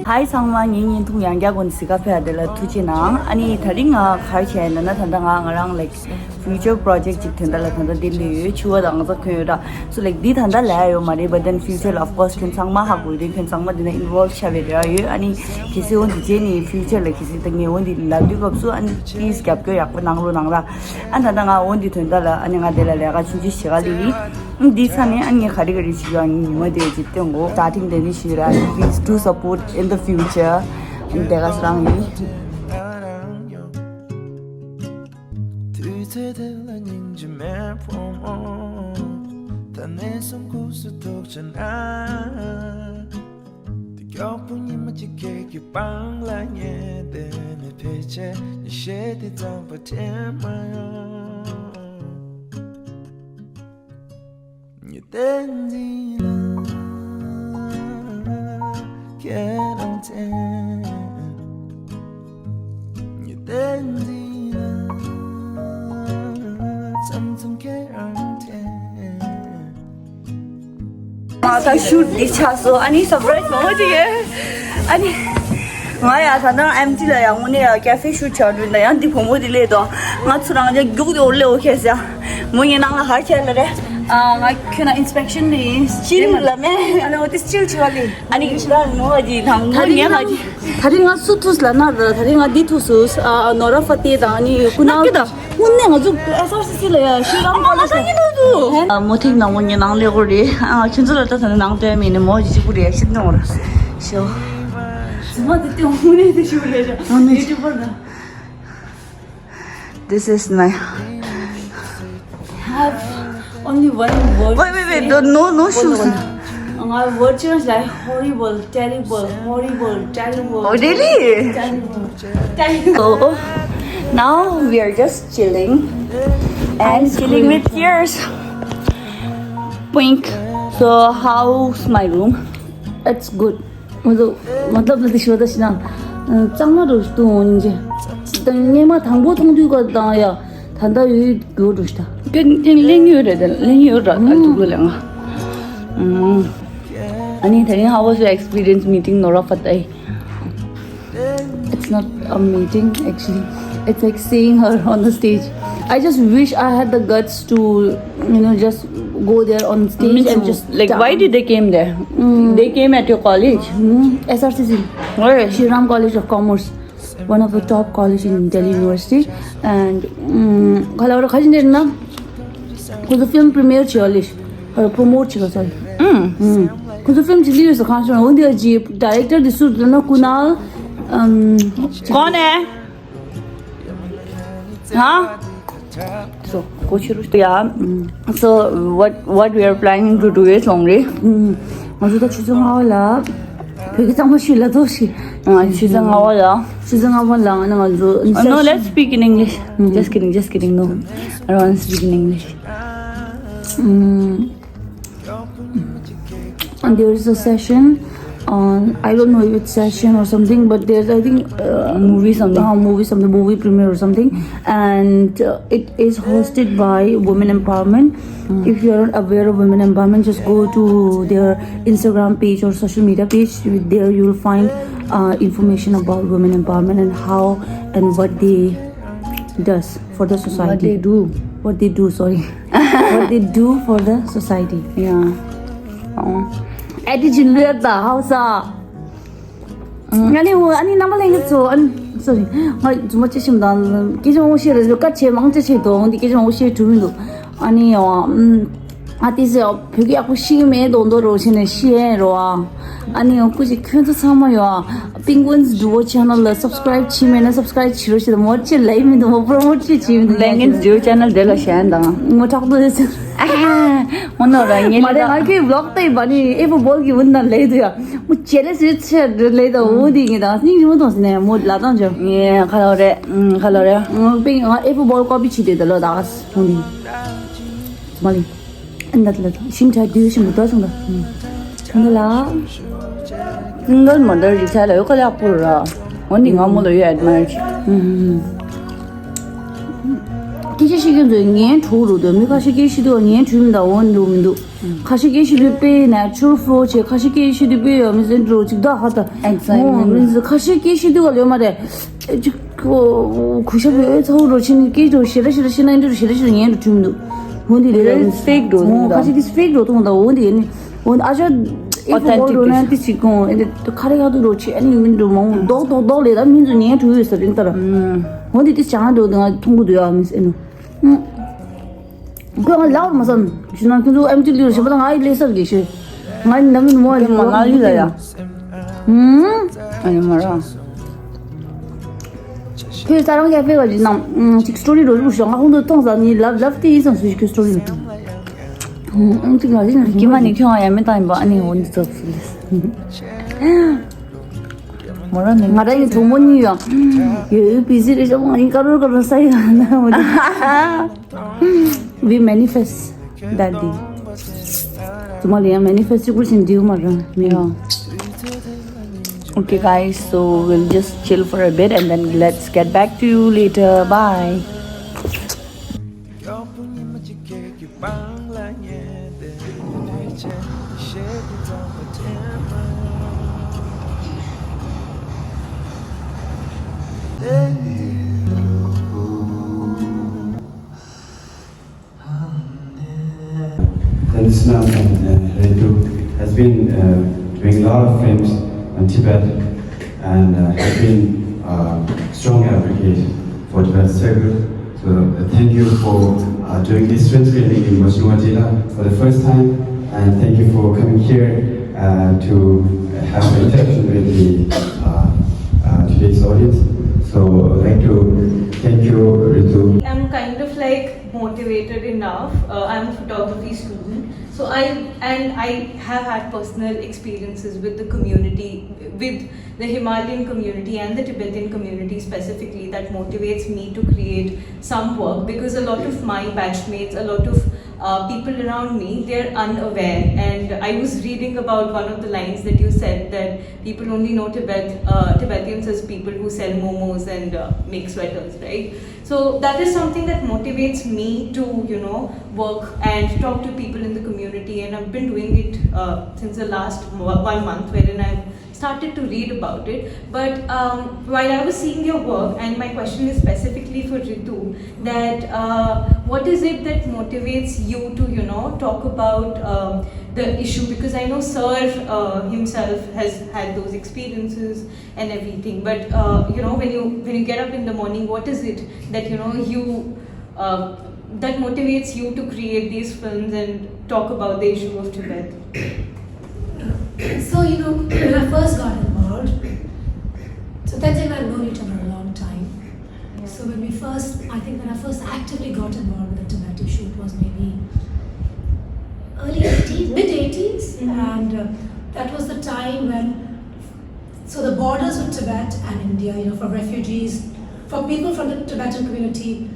Hi sangma yin tu yang kya gon sika phe adela tu china ani tharinga khai che na thanda nga ngarang like future project chik thanda la thanda dili chuwa dang za khoyra so like di thanda la yo mari but then future of course kin sangma ha gul din kin sangma dina involve chave ra yo ani kisi on di ni future like kisi tangi on di la du kap so an is gap kyo yak nang lo nang ra an thanda nga on di thanda la ani nga dela la ga chinji shiga li di sane ani khari gari chi yo ani ma de ji tengo starting deni shira please do support in the future 내가 사랑해 다 shoot dichaso ani surprise mo jiye ani ngaya sana empty la yang ne cafe shoot chadu na yang di phomo dile do nga churang je gyug de olle o khesya mo ye nang har chela re nga kana inspection ni chill la me ana oti chill chwali ani kishla no ji thang mo ne haji tharinga sutus la na tharinga ditusus nora fati da ani kuna hunne nga ju SRCC la shiram bola sa ni mo thing na mo ne nang le gori chinjula ta sana nang te mi ne mo ji ku reaction no ra so This is my. I have only one word. Wait, no shoes. My word is like horrible, terrible, horrible, terrible. Oh really? Terrible. So now we are just chilling and chilling with tears. Pink. So how's my room? It's good. मतलब दिशा दशना चांगला roast तो ओंजे तंगे मा थांबो थांदु का दाया थांदा यु गो रोस्टा केन लेंयु रा अतु गोलंगा अनि thank how was your experience meeting Nora Fatai? It's not a meeting actually, it's like seeing her on the stage. I just wish I had the guts to just go there on stage and just like why did they came there? They came at your college? SRCC. Where? Shriram College of Commerce, one of the top college in Delhi University. And khala khajin der na ko the film premiere chalish or promote chila sorry ko the film chili so khan so on the director disu na Kunal kaun hai ha so so what we are planning to do is only ajuda chizangawala pegitang shila doshi chizangawala na ngazu no let's speak in English. Just kidding no I don't want to speak in English. And there is a session on I don't know if it's session or something, but there's I think movie premiere or something, and it is hosted by Women Empowerment. If you are not aware of Women Empowerment, just go to their Instagram page or social media page. There you will find information about Women Empowerment and how and what they does for the society. What they do for the society. Yeah. Attitude da hausa ani namaleng so sorry hai juma chim dan ki jong shi re ka che mang che do ndi ki jong shi tu min do ani ati se pyogi aku shi me don do ro sine shi ro ani ku ji khyo to sama yo penguins duo channel la subscribe chi me na subscribe chi ro shi do mo che lai mi do mo promote chi mi penguins duo channel de la shan da mo tak do se Mono ra ngel da ma ke vlog tai bani e bol ki won na le do ya mo chele se che le da o di ngi da ni mo do ne mo la dang jo ye khala re ping e bol ko bi chi de da lo da ni mali andat la sim tha du sim do sung da ngala ngol mother ji cha la yo ka la pu ra won ni ngam mo lo ye admire chi 기계식은 년 초로도 미가식이 시도 년 주민다 원룸도 가시게 시드베 natural flow 제 가시게 시드베 하면서 로직다 하다 Exactly. 가시게 시드가 려 말에 그 구셔에 서로 치는 게도 싫어 신나인도 싫어 얘도 좀 뭔데 There is fake dose. 가시게 fake dose 또 뭔데 원 아주 Authentic 이거는 지금 근데 또 카레가도 그렇지 아니 민도 뭐너 내가 민도 니 두고 있어 진짜로 뭔데 이 장도 내가 통고도야 하면서 그냥 라우면서 지난 그도 MT를 싶어서 아이 레서 계시 많이 남은 뭐 망할리다야. 아니 말아. 그 사람 게 앞에 가지 나 스토리로 좀 시작 하고도 통사니 love 티 있어 수직 스토리 엄청 가지는 기만이 경아야 맨날 뭐 아니 언제 뭐라는 말하기 도모니야 예 비즈를 좀 많이 가로가로 사이가 나오지 we manifest that day तुम्हारे manifest कुछ Indo मर Yeah. Okay guys, so we'll just chill for a bit and then let's get back to you later. Bye. Islam and Hindu has been doing a lot of films on Tibet and has been strong advocate for Tibet struggle. So thank you for doing this film screening in Washington for the first time, and thank you for coming here to have an interaction with the today's audience. So I'd like to thank you, Ritu. I'm kind of like motivated enough. I'm a photography student, so I have had personal experiences with the community, with the Himalayan community and the Tibetan community specifically, that motivates me to create some work, because a lot of my batchmates, a lot of people around me, they're unaware. And I was reading about one of the lines that you said, that people only know Tibetans as people who sell momos and make sweaters, right? So that is something that motivates me to, work and talk to people in the community, and I've been doing it since the last 1 month, wherein I've started to read about it. But while I was seeing your work, and my question is specifically for Ritu, that what is it that motivates you to, talk about the issue? Because I know Sir himself has had those experiences and everything. But when you get up in the morning, what is it that you that motivates you to create these films and talk about the issue of Tibet? So, when I first got involved, so Tenzing and I have known each other a long time. So when I first actively got involved with the Tibet issue, it was maybe early 80s, mid 80s, and that was the time when, so the borders with Tibet and India, for refugees, for people from the Tibetan community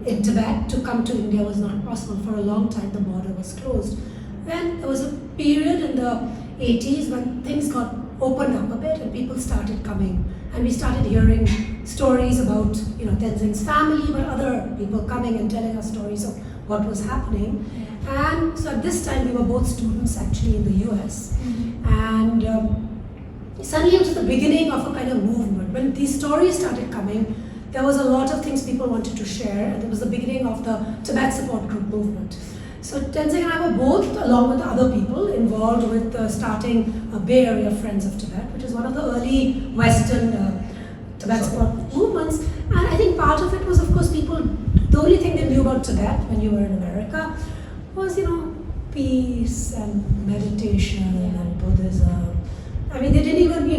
in Tibet to come to India was not possible. For a long time, the border was closed. Then there was a period in the 80s when things got opened up a bit and people started coming, and we started hearing stories about Tenzing's family, but other people coming and telling us stories of what was happening. And so at this time we were both students actually in the US, and suddenly it was the beginning of a kind of movement. When these stories started coming, there was a lot of things people wanted to share, and it was the beginning of the Tibet support group movement. So Tenzing and I were both, along with other people, involved with starting Bay Area Friends of Tibet, which is one of the early Western Tibet support movements. And I think part of it was, of course, people, the only thing they knew about Tibet when you were in America was, peace and meditation and Buddhism. I mean, they didn't even,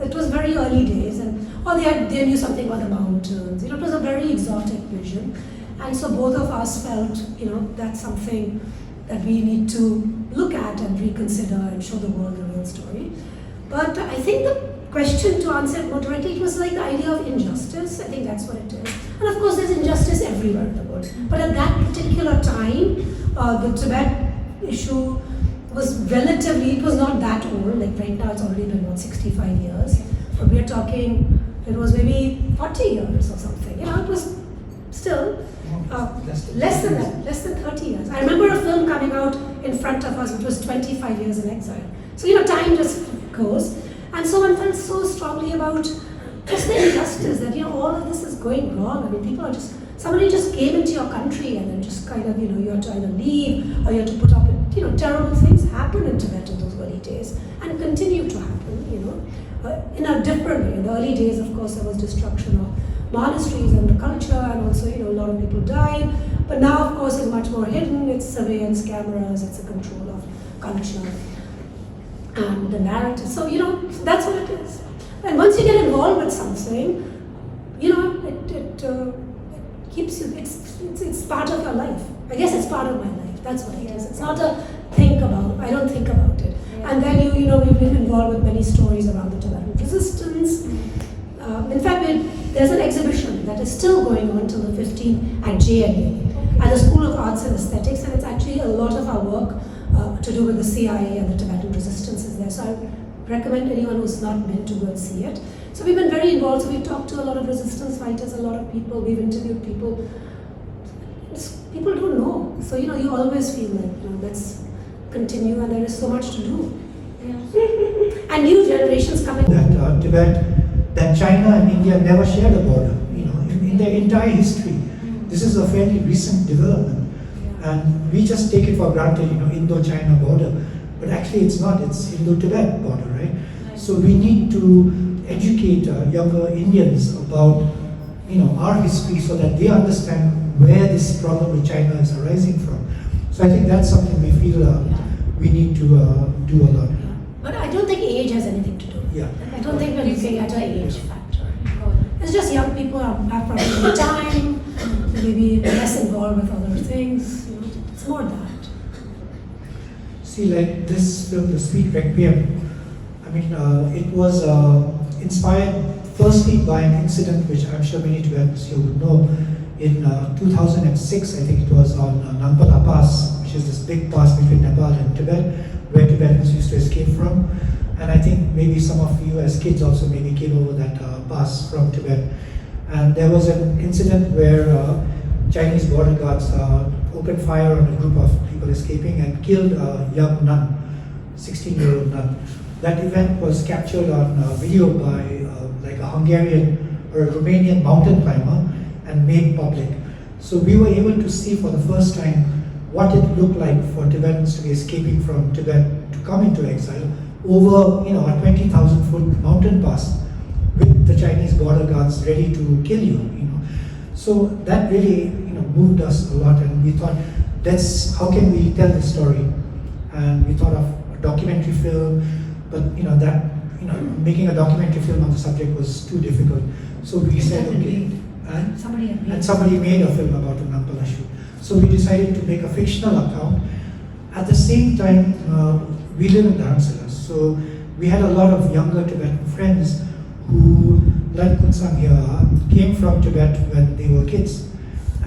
it was very early days, or they knew something about the mountains. It was a very exotic vision. And so both of us felt, that's something that we need to look at and reconsider and show the world the real story. But I think the question, to answer it more directly, it was like the idea of injustice. I think that's what it is. And of course there's injustice everywhere in the world. But at that particular time, the Tibet issue was relatively, it was not that old. Like right now it's already been 65 years. But we're talking, it was maybe 40 years or something. It was still less than that, less than 30 years. I remember a film coming out in front of us, which was 25 years in exile. So, time just goes. And so one felt so strongly about just the injustice that, all of this is going wrong. I mean, people are just, somebody just came into your country and then just kind of, you have to either leave or you have to put up with, terrible things happen in Tibet in those early days and continue to happen, in a different way. In the early days, of course, there was destruction of monasteries and the culture, and also, a lot of people died. But now, of course, it's much more hidden. It's surveillance cameras, it's a control of culture and the narrative. So, that's what it is. And once you get involved with something, it keeps you, it's part of your life. I guess it's part of my life. That's what it is. It's not a think about, I don't think about it. And then we've been involved with many stories around the Tibetan resistance. In fact, there's an exhibition that is still going on till the 15th at JNU, at the School of Arts and Aesthetics, and it's actually a lot of our work to do with the CIA and the Tibetan resistance is there. So I recommend anyone who's not been to go and see it. So we've been very involved. So we've talked to a lot of resistance fighters, a lot of people. We've interviewed people. People don't know. So, you always feel like, let's continue, and there is so much to do. Yeah. And new generations coming. That Tibet, that China and India never shared a border, in their entire history. This is a fairly recent development. And we just take it for granted, Indo-China border. But actually it's not, it's Indo-Tibet border, right? So we need to educate younger Indians about, our history so that they understand where this problem with China is arising from. So I think that's something we feel we need to do a lot. But I don't think age has anything to do with it. Yeah. I don't think we're looking at an age factor. It's just young people have probably more time, maybe less involved with other things. It's more that. See, like this film, The Sweet Requiem, I mean, it was inspired firstly by an incident which I'm sure many Tibetans here would know. In 2006, I think it was on Nangpala Pass, which is this big pass between Nepal and Tibet, where Tibetans used to escape from. And I think maybe some of you as kids also maybe came over that pass from Tibet. And there was an incident where Chinese border guards opened fire on a group of people escaping and killed a young nun, 16-year-old nun. That event was captured on video by like a Hungarian or a Romanian mountain climber and made public. So we were able to see for the first time what it looked like for Tibetans to be escaping from Tibet to come into exile over a 20,000-foot mountain pass with the Chinese border guards ready to kill you. So that really moved us a lot, and we thought, how can we tell this story? And we thought of a documentary film, but making a documentary film on the subject was too difficult. So we said, okay. And somebody made a film about the Nangpala shoot. So we decided to make a fictional account. At the same time, we live in Dharamsala, so we had a lot of younger Tibetan friends who, like Kunsang here, came from Tibet when they were kids.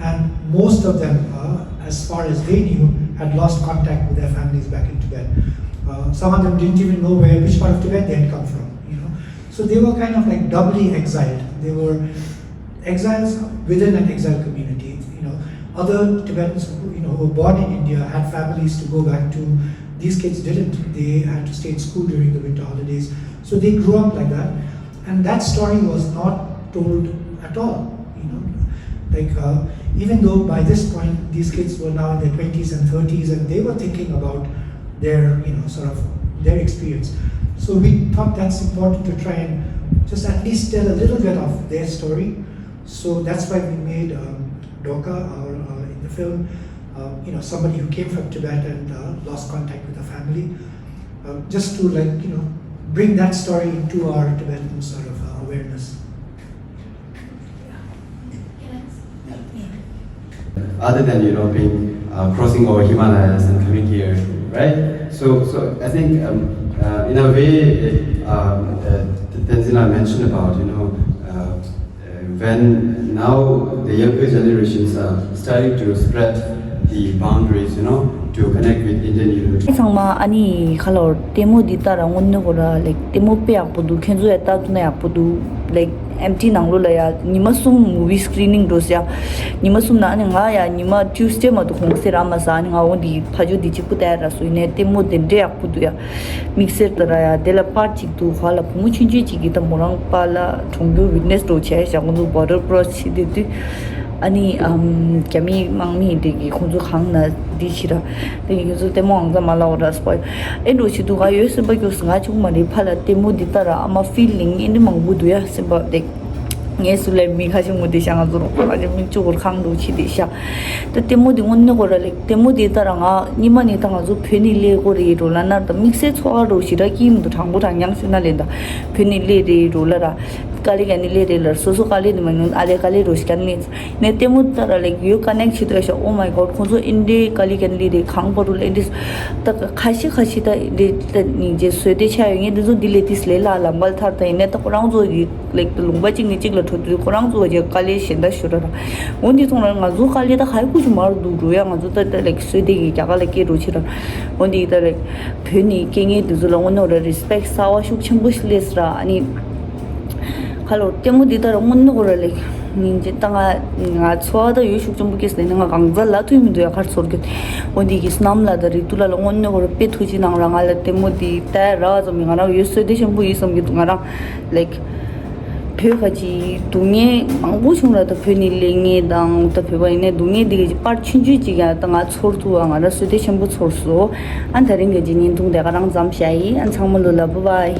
And most of them, as far as they knew, had lost contact with their families back in Tibet. Some of them didn't even know which part of Tibet they had come from. So they were kind of like doubly exiled. They were exiles within an exile community. Other Tibetans who were born in India had families to go back to. These kids didn't. They had to stay at school during the winter holidays. So they grew up like that. And that story was not told at all. Even though by this point these kids were now in their 20s and 30s and they were thinking about their, their experience. So we thought that's important to try and just at least tell a little bit of their story. So that's why we made Doka, or in the film, somebody who came from Tibet and lost contact with the family, just to bring that story into our Tibetan sort of awareness. Other than being crossing over Himalayas and coming here, right? So I think in a way Tenzin mentioned about when now the younger generations are starting to spread the boundaries, to connect with Indian youth. 상마 아니 칼로 데모 디타라 온노고라 like 데모 페약부두 켄조 에타투나 약부두 like empty nanglolaya nimasum movie screening dosya nimasum na nga ya nima Tuesday ma du khongsera ma sa nga ondi phaju di chi puta ra suine temo den de akpudu ya mixer tara ya de la party tu khala phumu chinji chi gi ta morang pala thongyo witness do che sa ngu border cross chi de 아니 개미 망미 되게 공주 강나 디시라 되게 요즘 때 멍자 말라오라 스포 에도시도가 요스 바교스가 정말이 팔아 때모디 따라 아마 필링 인데 망부도야 스바 데 예술의 미가지 못이상하도록 아주 민쪽으로 강도 치디샤 또 때모디 온는 거를 때모디 따라가 니만이 당아서 페닐레고리로라나도 믹스 초아로 시라기임도 장고 장양스나랜다 페닐레리로라라 Kali soso kali ni mangun ale kali roskan ni ne temu tara like you connect chitra sha oh my god khonso inde kali de khang porul indis ta khashi da de ni je swede cha yeng de zo diletis le la lambal thar ta ne ta korang zo like lungba ching ni chig la thodu korang zo je kali shin da shura ondi tong nga zo kali da khai ku ju mar du ru ya nga zo ta like swede gi ja kali ke ru chira ondi da like pheni kenge de zo long no respect sawa shuk chang bus lesra ani 칼로 때문이다 롱문노 거래 민지 땅아 nga chwada yu shuk chum bukis ne nga gangza la tu mi do ya khar sor ge odi gis nam la dari tu la longon ne gor pe thu ji nang rang ala te modi ta ra zo mi ngara yu se de shem bu isam ge ngara like phe khaji dunge mangbu chung la da phe ni lenge dang ta phe bai ne dunge de ji par chin ji ji ga ta nga chor tu ang ara se de shem bu chor so an daring ge ji nin tung de ga rang jam shai an chang mo lo la bye bye